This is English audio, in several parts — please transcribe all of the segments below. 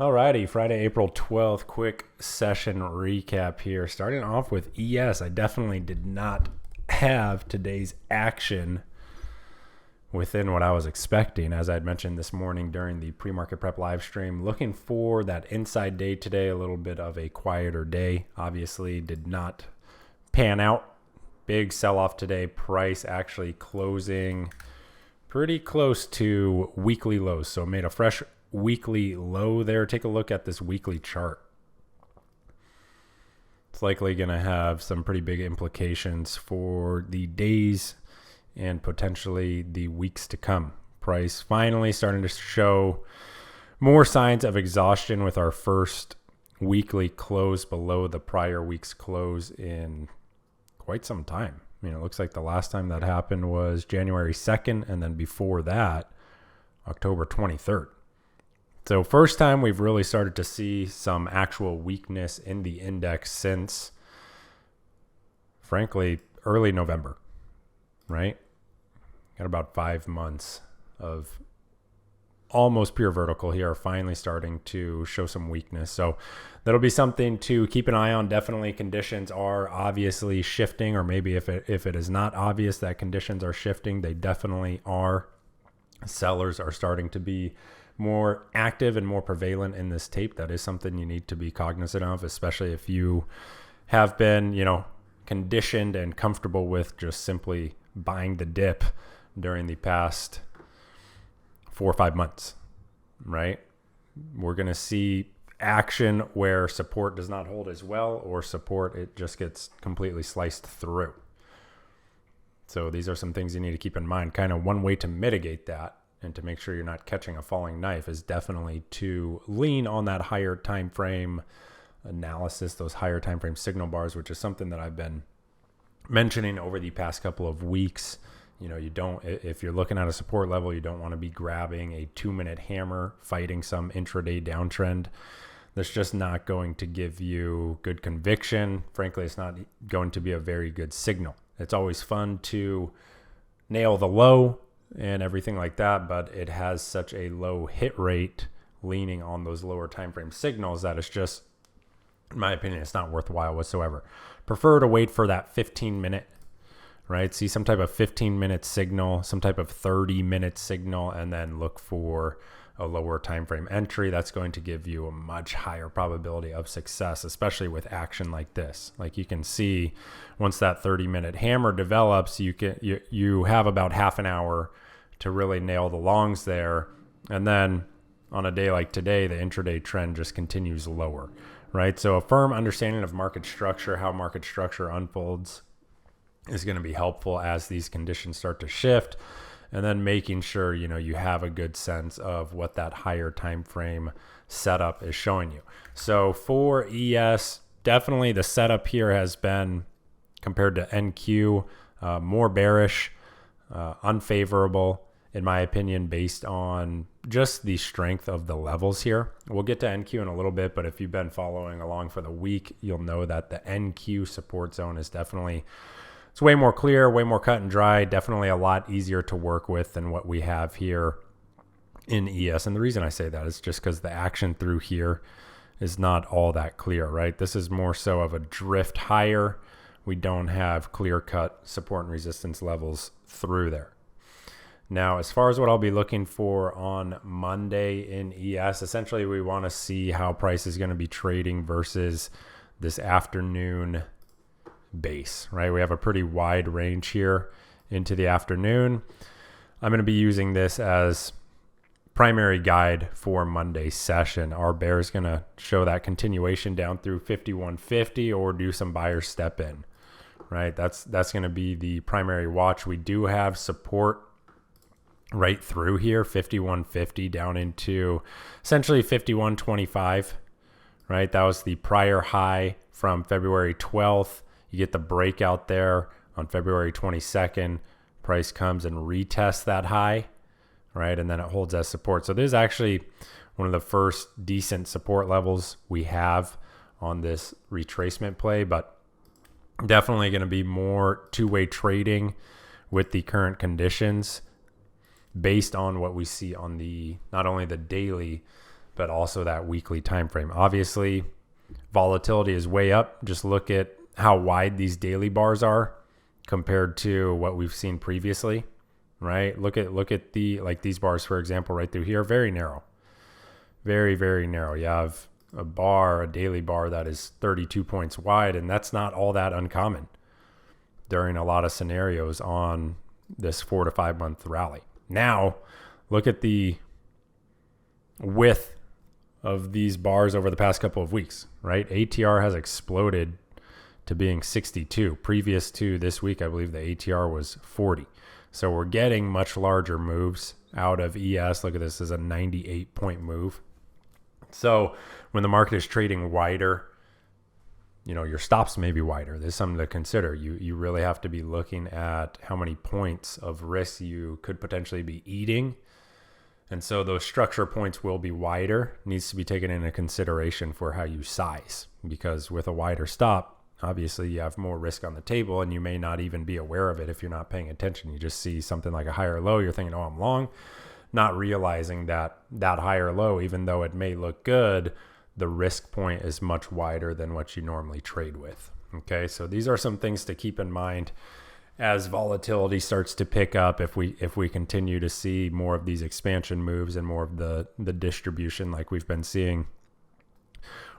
Alrighty, Friday, April 12th, quick session recap here. Starting off with ES, I definitely did not have today's action within what I was expecting. As I had mentioned this morning during the pre-market prep live stream, looking for that inside day today, a little bit of a quieter day. Obviously did not pan out. Big sell-off today. Price actually closing pretty close to weekly lows. So made a fresh weekly low there. Take a look at this weekly chart. It's likely going to have some pretty big implications for the days and potentially the weeks to come. Price finally starting to show more signs of exhaustion with our first weekly close below the prior week's close in quite some time. It looks like the last time that happened was January 2nd, and then before that, October 23rd. So first time we've really started to see some actual weakness in the index since, frankly, early November, right? Got about 5 months of almost pure vertical here, finally starting to show some weakness. So that'll be something to keep an eye on. Definitely conditions are obviously shifting, or maybe if it is not obvious that conditions are shifting, they definitely are. Sellers are starting to be more active and more prevalent in this tape. That is something you need to be cognizant of, especially if you have been, conditioned and comfortable with just simply buying the dip during the past 4 or 5 months, right? We're going to see action where support does not hold as well, or support, it just gets completely sliced through. So these are some things you need to keep in mind. Kind of one way to mitigate that and to make sure you're not catching a falling knife is definitely to lean on that higher time frame analysis, those higher time frame signal bars, which is something that I've been mentioning over the past couple of weeks. If you're looking at a support level, you don't want to be grabbing a 2-minute hammer fighting some intraday downtrend. That's just not going to give you good conviction. Frankly, it's not going to be a very good signal. It's always fun to nail the low and everything like that, but it has such a low hit rate leaning on those lower time frame signals that it's just, in my opinion, it's not worthwhile whatsoever. Prefer to wait for that 15-minute, right? See some type of 15-minute signal, some type of 30-minute signal, and then look for a lower time frame entry. That's going to give you a much higher probability of success, especially with action like this. Like you can see, once that 30-minute hammer develops, you have about half an hour to really nail the longs there. And then on a day like today, the intraday trend just continues lower, right? So a firm understanding of market structure, how market structure unfolds, is going to be helpful as these conditions start to shift. And then making sure, you have a good sense of what that higher time frame setup is showing you. So for ES, definitely the setup here has been, compared to NQ, more bearish, unfavorable, in my opinion, based on just the strength of the levels here. We'll get to NQ in a little bit, but if you've been following along for the week, you'll know that the NQ support zone is definitely, it's way more clear, way more cut and dry, definitely a lot easier to work with than what we have here in ES. And the reason I say that is just because the action through here is not all that clear, right? This is more so of a drift higher. We don't have clear-cut support and resistance levels through there. Now, as far as what I'll be looking for on Monday in ES, essentially we want to see how price is going to be trading versus this afternoon base, right? We have a pretty wide range here into the afternoon. I'm going to be using this as primary guide for Monday's session. Our bear is going to show that continuation down through 5150 or do some buyer step in, right? That's going to be the primary watch. We do have support right through here, 5150 down into essentially 5125, right? That was the prior high from February 12th. You get the breakout there on February 22nd. Price comes and retests that high, right? And then it holds as support. So this is actually one of the first decent support levels we have on this retracement play, but definitely going to be more two-way trading with the current conditions based on what we see on the, not only the daily, but also that weekly time frame. Obviously, volatility is way up. Just look at how wide these daily bars are compared to what we've seen previously, right? Look at these bars, for example, right through here, very narrow, very, very narrow. You have a daily bar that is 32 points wide, and that's not all that uncommon during a lot of scenarios on this 4 to 5 month rally. Now, look at the width of these bars over the past couple of weeks, right? ATR has exploded to being 62. Previous to this week, I believe the ATR was 40. So we're getting much larger moves out of ES. Look at this, as a 98 point move. So when the market is trading wider, your stops may be wider. There's something to consider. You really have to be looking at how many points of risk you could potentially be eating. And so those structure points will be wider. Needs to be taken into consideration for how you size, because with a wider stop, obviously you have more risk on the table, and you may not even be aware of it if you're not paying attention. You just see something like a higher low, you're thinking, oh, I'm long, not realizing that higher low, even though it may look good, the risk point is much wider than what you normally trade with. Okay, so these are some things to keep in mind as volatility starts to pick up. If we continue to see more of these expansion moves and more of the distribution like we've been seeing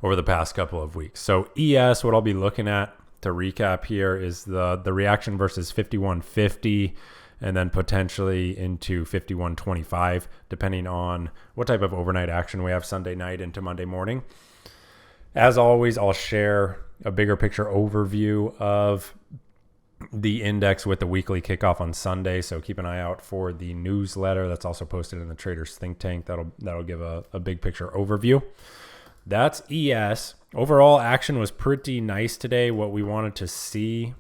over the past couple of weeks. So ES, what I'll be looking at to recap here is the reaction versus 5150, and then potentially into 5125, depending on what type of overnight action we have Sunday night into Monday morning. As always, I'll share a bigger picture overview of the index with the weekly kickoff on Sunday. So keep an eye out for the newsletter that's also posted in the Traders Think Tank. That'll give a big picture overview. That's ES. Overall action was pretty nice today. What we wanted to see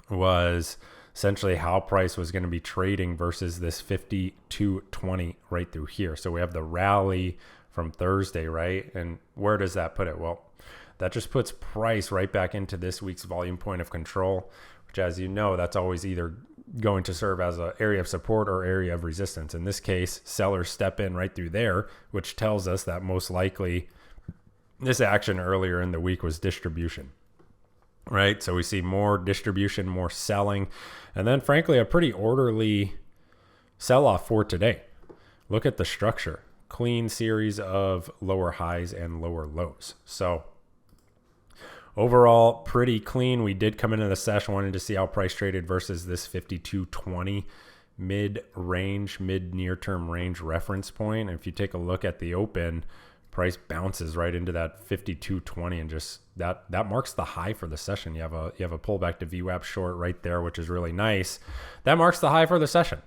was essentially how price was going to be trading versus this 52.20 right through here. So we have the rally from Thursday, right? And where does that put it? Well, that just puts price right back into this week's volume point of control, which, as you know, that's always either going to serve as an area of support or area of resistance. In this case, sellers step in right through there, which tells us that most likely this action earlier in the week was distribution, right? So we see more distribution, more selling, and then frankly, a pretty orderly sell-off for today. Look at the structure. Clean series of lower highs and lower lows. So overall, pretty clean. We did come into the session wanting to see how price traded versus this 52.20 mid-range, mid-near-term range reference point. And if you take a look at the open, price bounces right into that 52.20, and just that marks the high for the session. You have a pullback to VWAP short right there, which is really nice. That marks the high for the session,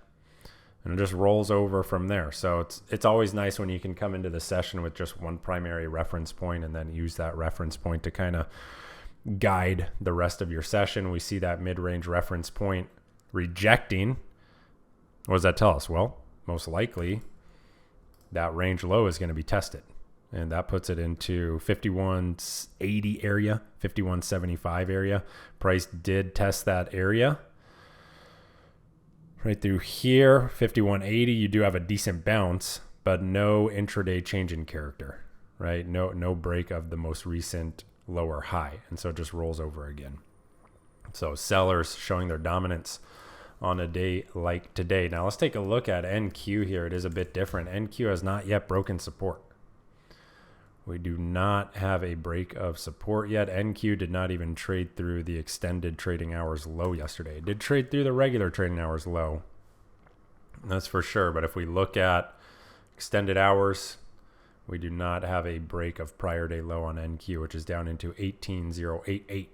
and it just rolls over from there. So it's always nice when you can come into the session with just one primary reference point and then use that reference point to kind of guide the rest of your session. We see that mid-range reference point rejecting. What does that tell us? Well, most likely that range low is going to be tested, and that puts it into 5180 area, 5175 area. Price did test that area right through here. 5180, you do have a decent bounce, but no intraday change in character, right? No break of the most recent lower high, and so it just rolls over again. So sellers showing their dominance on a day like today. Now let's take a look at NQ here. It is a bit different. NQ has not yet broken support. We do not have a break of support yet. NQ did not even trade through the extended trading hours low yesterday. It did trade through the regular trading hours low, that's for sure. But if we look at extended hours, we do not have a break of prior day low on NQ, which is down into 18,088.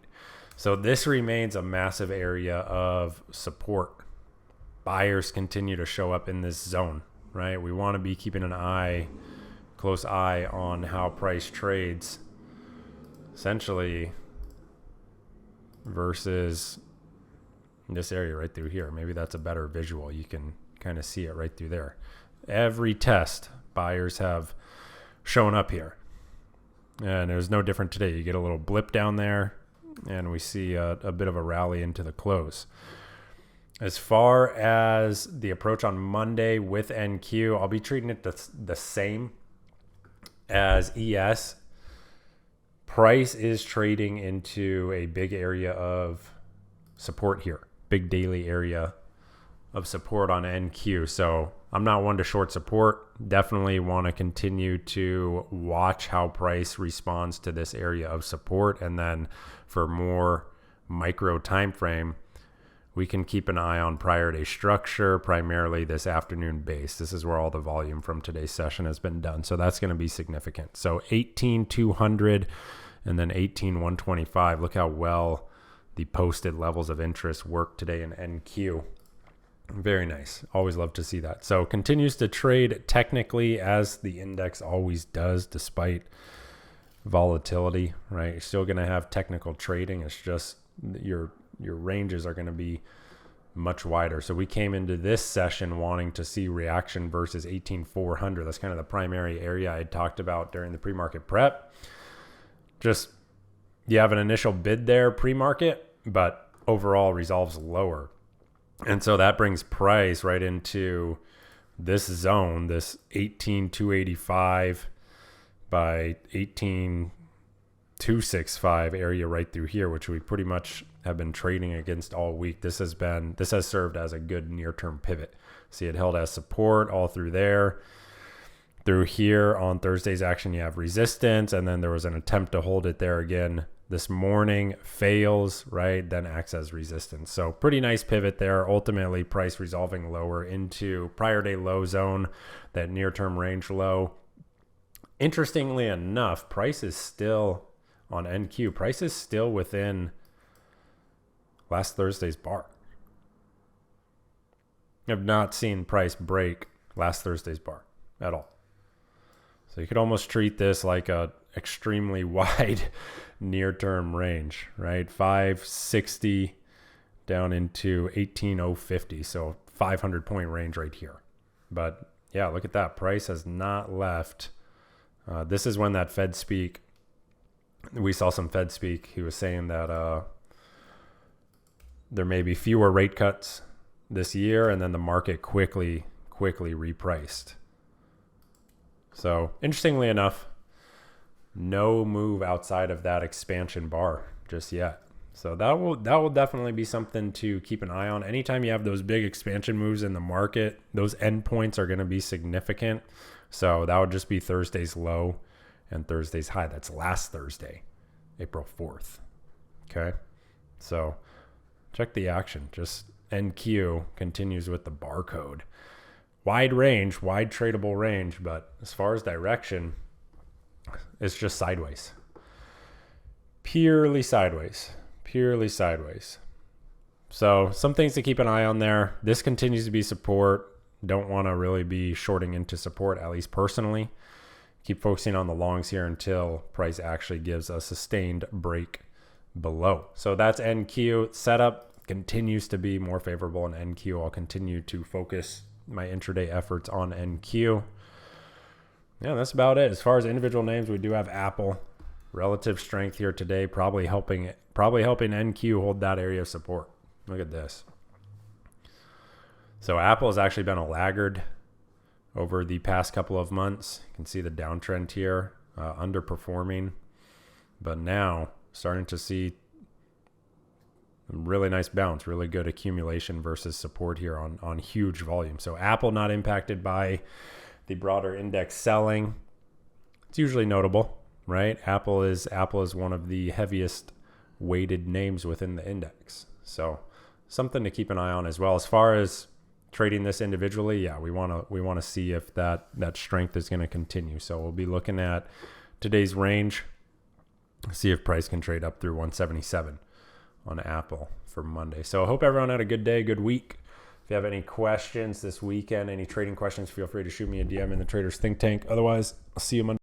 So this remains a massive area of support. Buyers continue to show up in this zone, right? We want to be keeping an close eye on how price trades essentially versus this area right through here. Maybe that's a better visual. You can kind of see it right through there. Every test, buyers have shown up here, and it was no different today. You get a little blip down there, and we see a bit of a rally into the close. As far as the approach on Monday with NQ, I'll be treating it the same. as ES, price is trading into a big area of support here, big daily area of support on NQ. So I'm not one to short support. Definitely want to continue to watch how price responds to this area of support. And then for more micro time frame, we can keep an eye on prior day structure, primarily this afternoon base. This is where all the volume from today's session has been done. So that's going to be significant. So 18,200 and then 18,125. Look how well the posted levels of interest work today in NQ. Very nice. Always love to see that. So continues to trade technically as the index always does, despite volatility, right? You're still going to have technical trading. It's just your ranges are going to be much wider. So we came into this session wanting to see reaction versus 18,400. That's kind of the primary area I had talked about during the pre-market prep. Just you have an initial bid there pre-market, but overall resolves lower. And so that brings price right into this zone, this 18,285 by 18,265 area right through here, which we pretty much have been trading against all week. This has served as a good near-term pivot. See, it held as support all through there. Through here on Thursday's action, you have resistance, and then there was an attempt to hold it there again this morning, fails, right? Then acts as resistance. So pretty nice pivot there. Ultimately, price resolving lower into prior day low zone, that near-term range low. Interestingly enough, price is still on NQ. Price is still within last Thursday's bar. I've not seen price break last Thursday's bar at all. So you could almost treat this like a extremely wide near-term range, right? 560 down into 18,050. So 500-point range right here. But yeah, look at that. Price has not left. This is when that Fed speak, we saw some Fed speak. He was saying that there may be fewer rate cuts this year, and then the market quickly repriced. So interestingly enough, no move outside of that expansion bar just yet. So that will definitely be something to keep an eye on. Anytime you have those big expansion moves in the market, those endpoints are going to be significant. So that would just be Thursday's low and Thursday's high. That's last Thursday, April 4th. Okay. So check the action. Just NQ continues with the barcode. Wide range, wide tradable range, but as far as direction, it's just sideways. Purely sideways. So some things to keep an eye on there. This continues to be support. Don't want to really be shorting into support, at least personally. Keep focusing on the longs here until price actually gives a sustained break below. So that's NQ. Setup continues to be more favorable in NQ. I'll continue to focus my intraday efforts on NQ. Yeah, that's about it. As far as individual names, we do have Apple. Relative strength here today, probably helping NQ hold that area of support. Look at this. So Apple has actually been a laggard over the past couple of months. You can see the downtrend here, underperforming. But now starting to see a really nice bounce, really good accumulation versus support here on huge volume. So Apple not impacted by the broader index selling. It's usually notable, right? Apple is one of the heaviest weighted names within the index. So something to keep an eye on as well. As far as trading this individually, yeah, we want to see if that strength is going to continue. So we'll be looking at today's range, see if price can trade up through 177 on Apple for Monday. So I hope everyone had a good day, good week. If you have any questions this weekend, any trading questions, feel free to shoot me a DM in the Traders Think Tank. Otherwise, I'll see you Monday.